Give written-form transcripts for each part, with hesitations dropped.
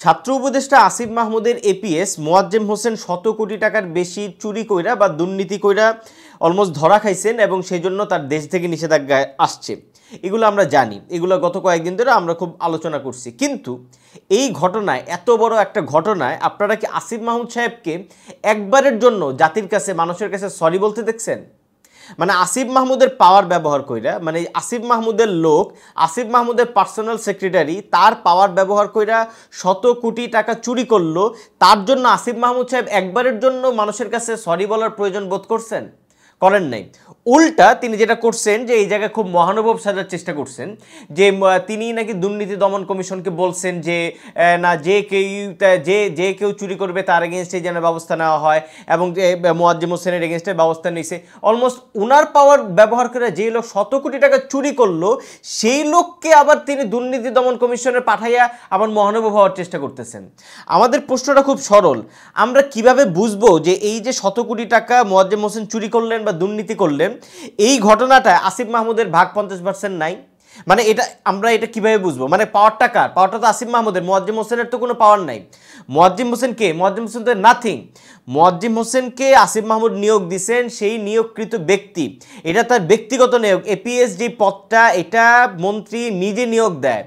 ছাত্র উপদেষ্টা আসিফ মাহমুদের এপিএস মোয়াজ্জেম হোসেন 100 কোটি টাকার বেশি চুরি কইরা বা দুর্নীতি কইরা অলমোস্ট ধরা খাইছেন এবং সেই জন্য তার দেশ থেকে নিষেধাজ্ঞা আসছে। এগুলো আমরা জানি, এগুলো গত কয়েকদিন ধরে আমরা খুব আলোচনা করছি। কিন্তু এই ঘটনায়, এত বড় একটা ঘটনায় আপনারা কি আসিফ মাহমুদ সাহেবকে একবারের জন্য জাতির কাছে, মানুষের কাছে সরি বলতে দেখছেন? মানে আসিফ মাহমুদের পাওয়ার ব্যবহার কইরা, মানে আসিফ মাহমুদের লোক, আসিফ মাহমুদের পার্সোনাল সেক্রেটারি তার পাওয়ার ব্যবহার কইরা 100 কোটি টাকা চুরি করলো, তার জন্য আসিফ মাহমুদ সাহেব একবারের জন্য মানুষের কাছে সরি বলার প্রয়োজন বোধ করছেন? করেন নাই। উল্টা তিনি যেটা করছেন যে এই জায়গায় খুব মহানুভব সাজার চেষ্টা করছেন যে তিনি নাকি দুর্নীতি দমন কমিশনকে বলছেন যে না, যে কেউ চুরি করবে তার এগেনস্টে যেন ব্যবস্থা নেওয়া হয়, এবং যে মোয়াজ্জেম হোসেনের এগেনস্টে ব্যবস্থা নিয়েছে। অলমোস্ট ওনার পাওয়ার ব্যবহার করে যে লোক 100 কোটি টাকা চুরি করলো সেই লোককে আবার তিনি দুর্নীতি দমন কমিশনে পাঠাইয়া আবার মহানুভব হওয়ার চেষ্টা করতেছেন। আমাদের প্রশ্নটা খুব সরল, আমরা কিভাবে বুঝবো যে এই যে 100 কোটি টাকা মোয়াজ্জেম হোসেন চুরি করলেন বা দুর্নীতি করলেন, এই ঘটনাটা আসিফ মাহমুদের ভাগ 50% নাই? মানে আমরা এটা কিভাবে বুঝবো? মানে পাওয়ারটা কার? পাওয়ারটা তো আসিফ মাহমুদের, মোয়াজ্জেম হোসেনের তো কোনো পাওয়ার নাই। মোয়াজ্জেম হোসেন কে? মোয়াজ্জেম হোসেন তো নাথিং। মোয়াজ্জেম হোসেনকে আসিফ মাহমুদ নিয়োগ দিয়েছেন, সেই নিয়োগকৃত ব্যক্তি, এটা তার ব্যক্তিগত নিয়োগ। এপিএস যে পদটা, এটা মন্ত্রী নিজে নিয়োগ দেয়,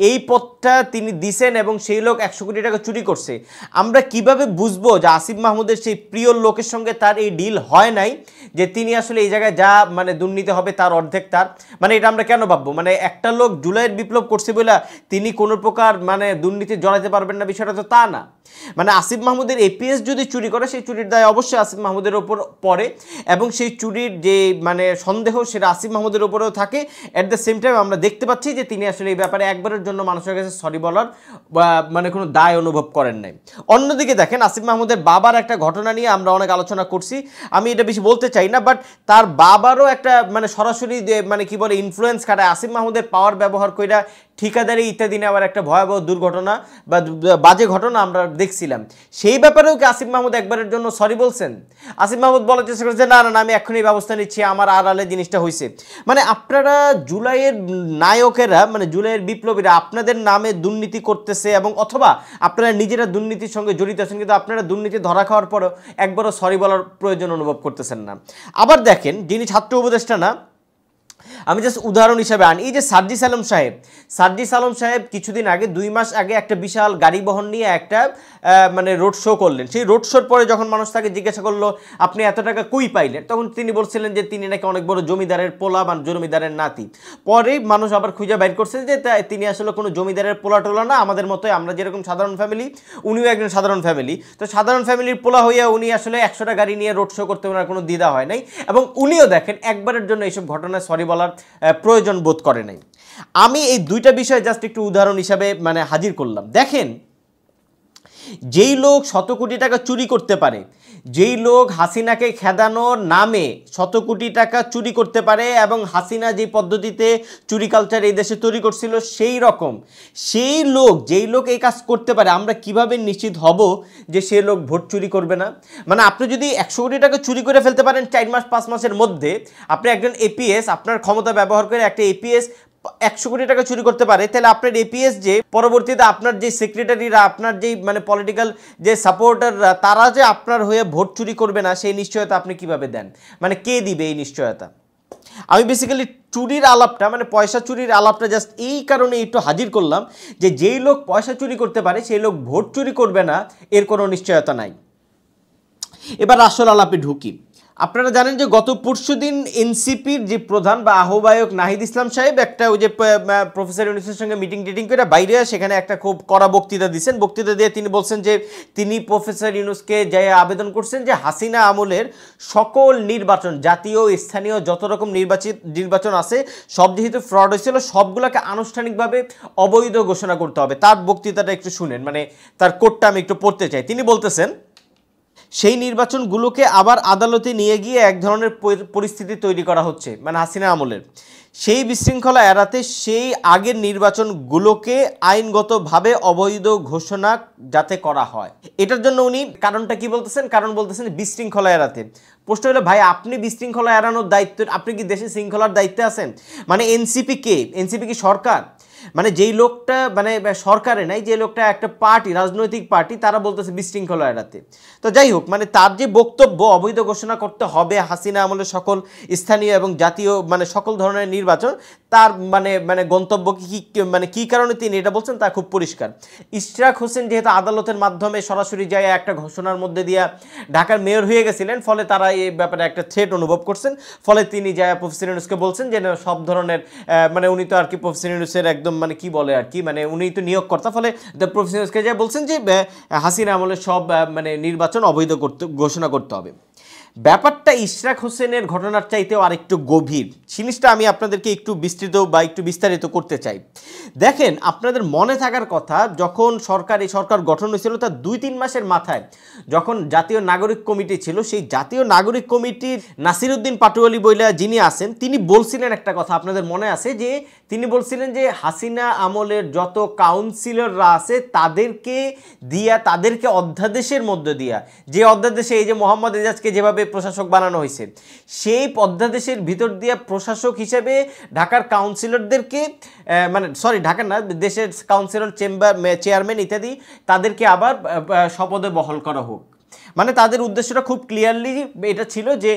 এই পদটা তিনি দিছেন এবং সেই লোক 100 কোটি টাকা চুরি করছে। আমরা কিভাবে বুঝবো যে আসিফ মাহমুদের সেই প্রিয় লোকের সঙ্গে তার এই ডিল হয় নাই, যে তিনি আসলে এই জায়গায় যা মানে দুর্নীতি হবে তার অর্ধেক তার? মানে এটা আমরা কেন ভাববো? মানে একটা লোক জুলাইয়ের বিপ্লব করছে বলে তিনি কোনো প্রকার মানে দুর্নীতি জড়াতে পারবেন না, বিষয়টা তো তা না। মানে আসিফ মাহমুদের এপিএস যদি চুরি করে, সেই চুরির দায় অবশ্যই আসিফ মাহমুদের ওপর পড়ে, এবং সেই চুরির যে মানে সন্দেহ সেটা আসিফ মাহমুদের ওপরেও থাকে। অ্যাট দ্য সেম টাইম আমরা দেখতে পাচ্ছি যে তিনি আসলে এই ব্যাপারে একবারের জন্য মানুষের কাছে সরি বলার মানে কোনো দায় অনুভব করেন নাই। অন্যদিকে দেখেন, আসিফ মাহমুদের বাবার একটা ঘটনা নিয়ে আমরা অনেক আলোচনা করছি, আমি এটা বেশি বলতে চাই না, বাট তার বাবারও একটা মানে সরাসরি মানে কি বলে ইনফ্লুয়েন্স খাটায় আসিফ মাহমুদের পাওয়ার ব্যবহার কইরা ঠিকাদারি ইত্যাদি নেওয়ার একটা ভয়াবহ দুর্ঘটনা বা বাজে ঘটনা আমরা দেখছিলাম। সেই ব্যাপারেও কি আসিফ মাহমুদ একবারের জন্য সরি বলছেন? আসিফ মাহমুদ বলার চেষ্টা করেছে না না, আমি এখনই ব্যবস্থা নিচ্ছি, আমার আড়ালে জিনিসটা হয়েছে। মানে আপনারা জুলাইয়ের নায়কেরা, মানে জুলাইয়ের বিপ্লবীরা আপনাদের নামে দুর্নীতি করতেছে, এবং অথবা আপনারা নিজেরা দুর্নীতির সঙ্গে জড়িত আছেন, কিন্তু আপনারা দুর্নীতি ধরা খাওয়ার পরও একবারও সরি বলার প্রয়োজন অনুভব করতেছেন না। আবার দেখেন, যিনি ছাত্র উপদেষ্টা না, আমি জাস্ট উদাহরণ হিসাবে আনি, এই যে সার্জিস আলম সাহেব কিছুদিন আগে, 2 মাস আগে একটা বিশাল গাড়ি বহন নিয়ে একটা মানে রোড শো করলেন। সেই রোড শোর পরে যখন মানুষ তাকে জিজ্ঞাসা করলো আপনি এত টাকা কই পাইলেন, তখন তিনি বলছিলেন যে তিনি নাকি অনেক বড় জমিদারের পোলা বা জমিদারের নাতি। পরে মানুষ আবার খুঁজে বাইর করছে যে তিনি আসলে কোনো জমিদারের পোলা টোলা না, আমাদের মতোই, আমরা যেরকম সাধারণ ফ্যামিলি, উনিও একজন সাধারণ ফ্যামিলি। তো সাধারণ ফ্যামিলির পোলা হইয়া উনি আসলে 100টা গাড়ি নিয়ে রোড শো করতে ওনার কোনো দ্বিধা হয় নাই, এবং উনিও দেখেন একবারের জন্য এইসব ঘটনায় সরি বলার প্রয়োজন বোধ করে নাই। আমি এই দুইটা বিষয় জাস্ট একটু উদাহরণ হিসাবে মানে হাজির করলাম। দেখেন, যেই লোক 100 কোটি টাকা চুরি করতে পারে, যেই লোক হাসিনাকে খেদানোর নামে 100 কোটি টাকা চুরি করতে পারে, এবং হাসিনা যে পদ্ধতিতে চুরি কালচার এই দেশে তৈরি করছিল সেই রকম, সেই লোক, যেই লোক এই কাজ করতে পারে, আমরা কিভাবে নিশ্চিত হব যে সে লোক ভোট চুরি করবে না? মানে আপনি যদি 100 কোটি টাকা চুরি করে ফেলতে পারেন 4 মাস 5 মাসের মধ্যে, আপনি একজন এপিএস, আপনার ক্ষমতা ব্যবহার করে একটা এপিএস 100 কোটি টাকা চুরি করতে পারে, তাহলে আপনার এপিএস যে পরবর্তীতে আপনার যে সেক্রেটারিরা, আপনার যেই মানে পলিটিক্যাল যে সাপোর্টাররা, তারা যে আপনার হয়ে ভোট চুরি করবে না সেই নিশ্চয়তা আপনি কিভাবে দেন? মানে কে দিবে এই নিশ্চয়তা? আমি বেসিক্যালি চুরির আলাপটা, মানে পয়সা চুরির আলাপটা জাস্ট এই কারণে একটু হাজির করলাম যে যেই লোক পয়সা চুরি করতে পারে সেই লোক ভোট চুরি করবে না, এর কোনো নিশ্চয়তা নাই। এবার আসল আলাপে ঢুকি। আপনারা জানেন যে গত পরশুদিন এনসিপির যে প্রধান বা আহ্বায়ক নাহিদ ইসলাম সাহেব একটা ওই যে প্রফেসর ইউনূসের সঙ্গে মিটিং করে বাইরে সেখানে একটা খুব কড়া বক্তৃতা দিয়েছেন। বক্তৃতা দিয়ে তিনি বলছেন যে তিনি প্রফেসর ইউনূসকে যে আবেদন করছেন যে হাসিনা আমলের সকল নির্বাচন, জাতীয় স্থানীয় যত রকম নির্বাচন আছে সব যেহেতু ফ্রড হয়েছিল, সবগুলোকে আনুষ্ঠানিকভাবে অবৈধ ঘোষণা করতে হবে। তার বক্তৃতাটা একটু শুনেন, মানে তার কোটটা আমি একটু পড়তে চাই। তিনি বলতেছেন, সেই নির্বাচনগুলোকে আবার আদালতে নিয়ে গিয়ে এক ধরনের পরিস্থিতি তৈরি করা হচ্ছে, মানে হাসিনা আমলের সেই বিশৃঙ্খলা এড়াতে সেই আগের নির্বাচনগুলোকে আইনগতভাবে অবৈধ ঘোষণা যাতে করা হয়, এটার জন্য উনি কারণটা কি বলতেছেন? কারণ বলতেছেন বিশৃঙ্খলা এড়াতে। প্রশ্ন হলো ভাই, আপনি বিশৃঙ্খলা এড়ানোর দায়িত্ব, আপনি কি দেশে শৃঙ্খলার দায়িত্বে আছেন? মানে এনসিপি কে? এনসিপি কি সরকার? মানে যেই লোকটা মানে সরকারে নাই, যে লোকটা একটা পার্টি, রাজনৈতিক পার্টি, তারা বলতেছে বিশৃঙ্খলা এড়াতে। তো যাই হোক, মানে তার যে বক্তব্য অবৈধ ঘোষণা করতে হবে হাসিনা আমলের সকল স্থানীয় এবং জাতীয় মানে সকল ধরনের নির্বাচন, তার মানে গন্তব্য কি মানে কি কারণে তিনি এটা বলছেন তা খুব পরিষ্কার। ইশরাক হোসেন যেহেতু আদালতের মাধ্যমে সরাসরি যায় একটা ঘোষণার মধ্যে দিয়া ঢাকার মেয়র হয়ে গেছিলেন, ফলে তারা এই ব্যাপারে একটা থ্রেট অনুভব করছেন, ফলে তিনি যায় প্রফেসর ইউনূসকে বলছেন যে সব ধরনের মানে উনি তো আর কি প্রফেসর ইউনূসের একদম মানে কি বলে আর কি, মানে উনি তো নিয়োগকর্তা, ফলে প্রফেসর ইউনূসকে যায় বলছেন যে হাসিনা আমলের সব মানে নির্বাচন অবৈধ ঘোষণা করতে হবে। ব্যাপারটা ইশরাক হোসেনের ঘটনার চাইতেও আরেকটু গভীর। জিনিসটা আমি আপনাদেরকে একটু বিস্তৃত বা একটু বিস্তারিত করতে চাই। দেখেন, আপনাদের মনে থাকার কথা, যখন এই সরকার গঠন হয়েছিল তার 2-3 মাসের মাথায় যখন জাতীয় নাগরিক কমিটি ছিল, সেই জাতীয় নাগরিক কমিটির নাসিরউদ্দিন পাটোয়ারি বইলা যিনি আছেন, তিনি বলছিলেন একটা কথা, আপনাদের মনে আছে যে তিনি বলছিলেন যে হাসিনা আমলের যত কাউন্সিলররা আছে তাদেরকে অধ্যাদেশের মধ্যে দিয়া, যে অধ্যাদেশে এই যে মোহাম্মদ এজাজকে যেভাবে প্রশাসক বানানো হয়েছে, সেই অধ্যাদেশের ভিতর দিয়ে প্রশাসক হিসেবে ঢাকার কাউন্সিলরদেরকে ঢাকার না, দেশের কাউন্সিলর চেয়ারম্যান ইত্যাদি তাদেরকে আবার শপথে বহাল করা হোক। মানে তাদের উদ্দেশ্যটা খুব ক্লিয়ারলি এটা ছিল যে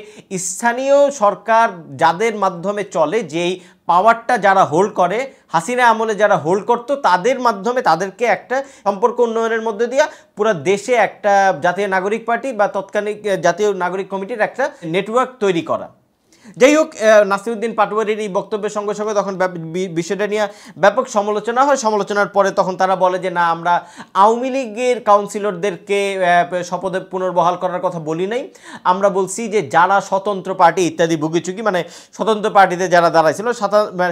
স্থানীয় সরকার যাদের মাধ্যমে চলে, যেই পাওয়ারটা যারা হোল্ড করে, হাসিনা আমলে যারা হোল্ড করতো, তাদের মাধ্যমে তাদেরকে একটা সম্পর্ক উন্নয়নের মধ্যে দিয়ে পুরো দেশে একটা জাতীয় নাগরিক পার্টি বা তৎকালীন জাতীয় নাগরিক কমিটির একটা নেটওয়ার্ক তৈরি করা। যাই হোক, নাসিরউদ্দিন পাটোয়ারির এই বক্তব্যের সঙ্গে সঙ্গে তখন বিষয়টা নিয়ে ব্যাপক সমালোচনা হয়। সমালোচনার পরে তখন তারা বলে যে না, আমরা আওয়ামী লীগের কাউন্সিলরদেরকে শপথে পুনর্বহাল করার কথা বলি নাই, আমরা বলছি যে যারা স্বতন্ত্র পার্টি ইত্যাদি ভুগিচুকি, মানে স্বতন্ত্র পার্টিতে যারা দাঁড়াইছিল,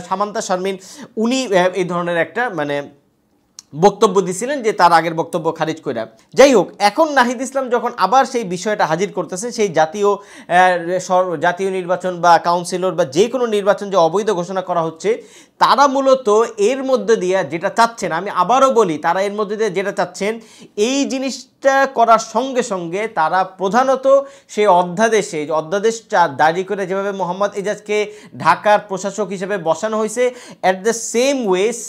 সামান্তা শারমিন, উনি এই ধরনের একটা মানে বক্তব্য দিছিলেন যে তার আগের বক্তব্য খারিজ করে। যাই হোক, এখন নাহিদ ইসলাম যখন আবার সেই বিষয়টা হাজির করতেছেন, সেই জাতীয় নির্বাচন বা কাউন্সিলর বা যে কোনো নির্বাচন যে অবৈধ ঘোষণা করা হচ্ছে, তারা মূলত এর মধ্যে দিয়ে যেটা চাচ্ছেন, আমি আবারও বলি, তারা এর মধ্যে দিয়ে যেটা চাচ্ছেন, এই জিনিসটা করার সঙ্গে সঙ্গে তারা প্রধানত সেই অধ্যাদেশটা জারি করে যেভাবে মোহাম্মদ এজাজকে ঢাকার প্রশাসক হিসেবে বসানো হয়েছে, অ্যাট দ্য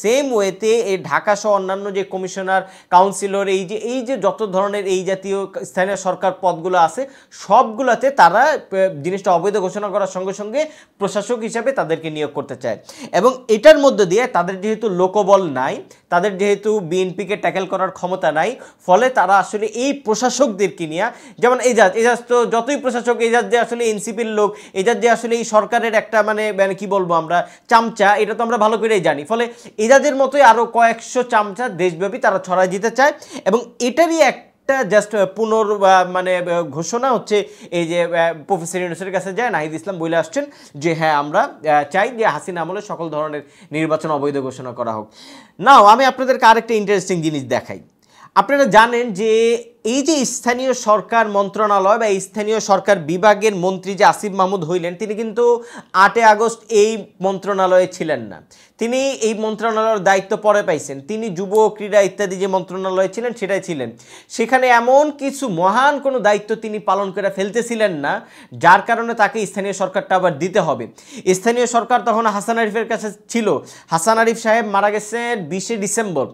সেম ওয়েতে এই ঢাকা সহ অন্যান্য যে কমিশনার, কাউন্সিলর, এই যে যত ধরনের এই জাতীয় স্থানীয় সরকার পদগুলো আছে, সবগুলোতে তারা জিনিসটা অবৈধ ঘোষণা করার সঙ্গে সঙ্গে প্রশাসক হিসাবে তাদেরকে নিয়োগ করতে চায়। এবং এটার মধ্যে দিয়ে তাদের যেহেতু লোকবল নাই, তাদের যেহেতু বিএনপিকে ট্যাকেল করার ক্ষমতা নাই, ফলে তারা আসলে এই প্রশাসকদেরকে নিয়ে, যেমন এজাজ তো যতই প্রশাসক, এজাজ যে আসলে এনসিপির লোক, এজাজ যে আসলে এই সরকারের একটা মানে কি বলবো আমরা, চামচা, এটা তো আমরা ভালো করেই জানি। ফলে এজাজের মতোই আরও কয়েকশো চামচা দেশব্যাপী তারা ছড়াই দিতে চায়। এবং এটারই একটা জাস্ট মানে ঘোষণা হচ্ছে এই যে প্রফেসর ইউনূসের কাছে যায় নাহিদ ইসলাম বলে আসছেন যে হ্যাঁ, আমরা চাই যে হাসিনা আমলে সকল ধরনের নির্বাচন অবৈধ ঘোষণা করা হোক। নাও আমি আপনাদেরকে আরেকটা ইন্টারেস্টিং জিনিস দেখাই। আপনারা জানেন যে এই যে স্থানীয় সরকার মন্ত্রণালয় বা স্থানীয় সরকার বিভাগের মন্ত্রী যে আসিফ মাহমুদ হইলেন, তিনি কিন্তু 8 আগস্ট এই মন্ত্রণালয়ে ছিলেন না, তিনি এই মন্ত্রণালয়ের দায়িত্ব পরে পাইছেন। তিনি যুব ক্রীড়া ইত্যাদি যে মন্ত্রণালয়ে ছিলেন সেটাই ছিলেন। সেখানে এমন কিছু মহান কোনো দায়িত্ব তিনি পালন করে ফেলতেছিলেন না, যার কারণে তাকে স্থানীয় সরকারটা আবার দিতে হবে। স্থানীয় সরকার তখন হাসান আরিফের কাছে ছিল। হাসান আরিফ সাহেব মারা গেছেন 20 ডিসেম্বর,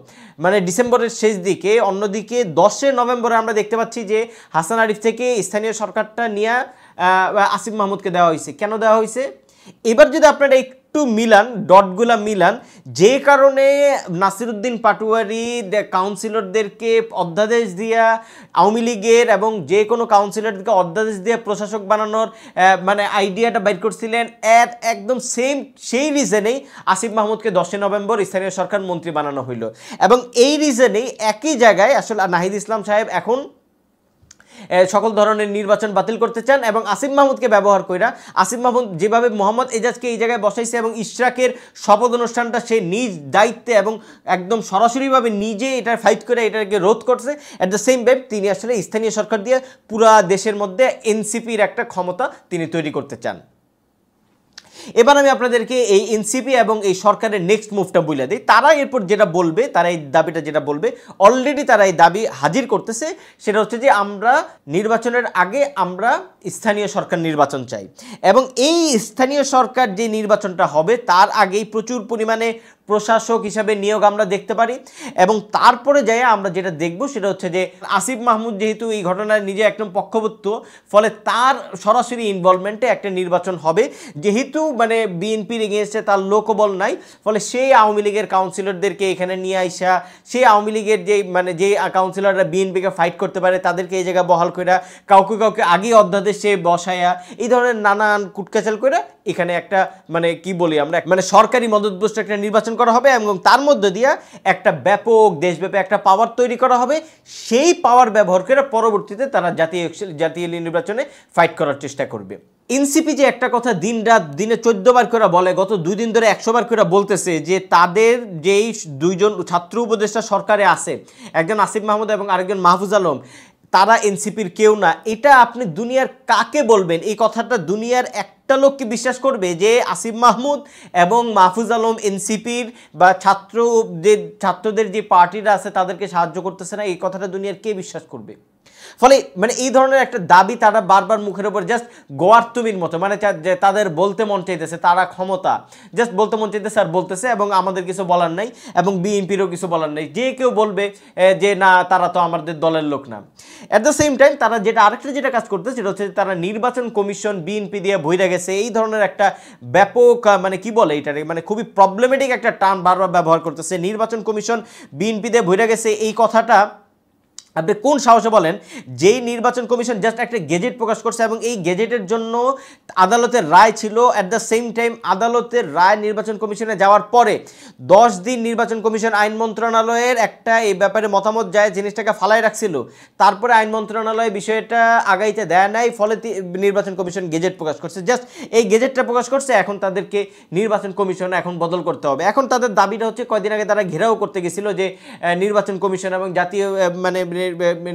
মানে ডিসেম্বরের শেষ দিকে। অন্যদিকে 10 নভেম্বরে আমরা দেখতে পাচ্ছি যে হাসান আরিফ থেকে স্থানীয় সরকারটা নিয়ে আসিফ মাহমুদকে দেওয়া হয়েছে। কেন দেওয়া হয়েছে? এবার যদি আপনারা একটু মিলান, ডটগুলা মিলান, যে কারণে নাসিরউদ্দিন পাটোয়ারি কাউন্সিলরদেরকে অধ্যাদেশ দিয়া, আওয়ামী লীগের এবং যে কোনো কাউন্সিলরদেরকে অধ্যাদেশ দিয়ে প্রশাসক বানানোর মানে আইডিয়াটা বাইর করছিলেন, একদম সেই রিজনেই আসিফ মাহমুদকে 10 নভেম্বর স্থানীয় সরকার মন্ত্রী বানানো হইল। এবং এই রিজনেই একই জায়গায় আসলে নাহিদ ইসলাম সাহেব এখন সকল ধরনের নির্বাচন বাতিল করতে চান এবং আসিফ মাহমুদকে ব্যবহার কইরা, আসিফ মাহমুদ যেভাবে মোহাম্মদ এজাজকে এই জায়গায় বসাইছে এবং ইশরাকের শপথ অনুষ্ঠানটা সে নিজ দায়িত্বে এবং একদম সরাসরিভাবে নিজে এটা ফাইট করে এটাকে রোধ করছে, অ্যাট দ্য সেম টাইম তিনি আসলে স্থানীয় সরকার দিয়ে পুরা দেশের মধ্যে এনসিপির একটা ক্ষমতা তিনি তৈরি করতে চান। এবার আমি আপনাদেরকে এই এনসিপি এবং এই সরকারের নেক্সট মুভটা বলে দিই। তারা এরপর যেটা বলবে, তারা এই দাবিটা যেটা বলবে, অলরেডি তারা এই দাবি হাজির করতেছে, সেটা হচ্ছে যে আমরা নির্বাচনের আগে আমরা স্থানীয় সরকার নির্বাচন চাই, এবং এই স্থানীয় সরকার যে নির্বাচনটা হবে তার আগেই প্রচুর পরিমাণে প্রশাসক হিসাবে নিয়োগ আমরা দেখতে পারি। এবং তারপরে যাই আমরা যেটা দেখব সেটা হচ্ছে যে আসিফ মাহমুদ যেহেতু এই ঘটনায় নিজে একদম পক্ষভুক্ত, ফলে তার সরাসরি ইনভলভমেন্টে একটা নির্বাচন হবে। যেহেতু মানে বিএনপির এগেনস্টে তার লোকবল নাই, ফলে সেই আওয়ামী লীগের কাউন্সিলরদেরকে এখানে নিয়ে আইসা, সেই আওয়ামী লীগের যে কাউন্সিলররা বিএনপিকে ফাইট করতে পারে তাদেরকে এই জায়গায় বহাল করে, কাউকে আগে অধ্যাদেশে বসায়া, এই ধরনের নানান কুটকাচাল করে এখানে একটা মানে কি বলি আমরা, মানে সরকারি মদতপুষ্ট একটা নির্বাচন করা হবে, এবং তার মধ্যে দিয়ে একটা ব্যাপক দেশব্যাপী একটা পাওয়ার তৈরি করা হবে। সেই পাওয়ার ব্যবহার করে পরবর্তীতে তারা জাতীয় নির্বাচনে ফাইট করার চেষ্টা করবে। এনসিপি যে একটা কথা দিনে 14 বার করে বলে, গত 2 দিন ধরে 100 বার করে বলতেছে যে তাদের যেই 2 জন ছাত্র উপদেষ্টা সরকারে আছে, একজন আসিফ মাহমুদ এবং আরেকজন মাহফুজ আলম, তারা এনসিপির কেউ না। এটা আপনি দুনিয়ার কাকে বলবেন? এই কথাটা দুনিয়ার একটা লোককে বিশ্বাস করবে যে আসিফ মাহমুদ এবং মাহফুজ আলম এনসিপির বা ছাত্রদের যে পার্টিরা আছে তাদেরকে সাহায্য করতেছে না? এই কথাটা দুনিয়ার কে বিশ্বাস করবে? ফলে মানে এই ধরনের একটা দাবি তারা বারবার মুখের উপর জাস্ট গোয়ার তুমির মতো, মানে তাদের বলতে মন চাইতেছে, তারা ক্ষমতা, জাস্ট বলতে মন চাইতেছে আর বলতেছে, এবং আমাদের কিছু বলার নাই, এবং বিএনপিরও কিছু বলার নাই। যে কেউ বলবে যে না তারা তো আমাদের দলের লোক না। অ্যাট দ্য সেম টাইম তারা আরেকটা কাজ করতে, সেটা হচ্ছে তারা নির্বাচন কমিশন বিএনপি দিয়ে ভইরা গেছে, এই ধরনের একটা ব্যাপক মানে কি বলে এটারে, মানে খুবই প্রবলেমেটিক একটা টার্ম বারবার ব্যবহার করতেছে। নির্বাচন কমিশন বিএনপি দিয়ে ভইরা গেছে, এই কথাটা আপনি কোন সাহসে বলেন? যেই নির্বাচন কমিশন জাস্ট একটা গেজেট প্রকাশ করছে, এবং এই গেজেটের জন্য আদালতের রায় ছিল। অ্যাট দ্য সেম টাইম আদালতের রায় নির্বাচন কমিশনে যাওয়ার পরে 10 দিন নির্বাচন কমিশন আইন মন্ত্রণালয়ের একটা এই ব্যাপারে মতামত যায়, জিনিসটাকে ফালাই রাখছিল। তারপরে আইন মন্ত্রণালয় বিষয়টা আগাইতে দেয় নাই, ফলে নির্বাচন কমিশন গেজেট প্রকাশ করছে। জাস্ট এই গেজেটটা প্রকাশ করছে, এখন তাদেরকে নির্বাচন কমিশন এখন বদল করতে হবে। এখন তাদের দাবিটা হচ্ছে, কয়দিন আগে তারা ঘেরাও করতে গেছিল যে নির্বাচন কমিশন এবং জাতীয় মানে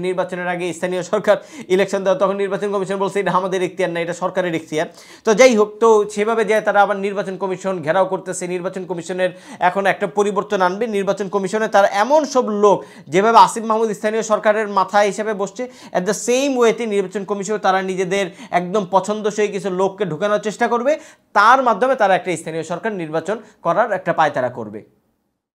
নির্বাচনের আগে স্থানীয় সরকার ইলেকশন দেওয়া, তখন নির্বাচন কমিশন বলছে এটা আমাদের এখতিয়ার না, এটা সরকারের এখতিয়ার। তো যাই হোক, তো সেভাবে যে তারা আবার নির্বাচন কমিশন ঘেরাও করতেছে, নির্বাচন কমিশনের এখন একটা পরিবর্তন আনবে। নির্বাচন কমিশনে তারা এমন সব লোক, যেভাবে আসিফ মাহমুদ স্থানীয় সরকারের মাথা হিসেবে বসছে, অ্যাট দ্য সেম ওয়েতে নির্বাচন কমিশন তারা নিজেদের একদম পছন্দসই কিছু লোককে ঢুকানোর চেষ্টা করবে, তার মাধ্যমে তারা একটা স্থানীয় সরকার নির্বাচন করার একটা পায়তারা করবে।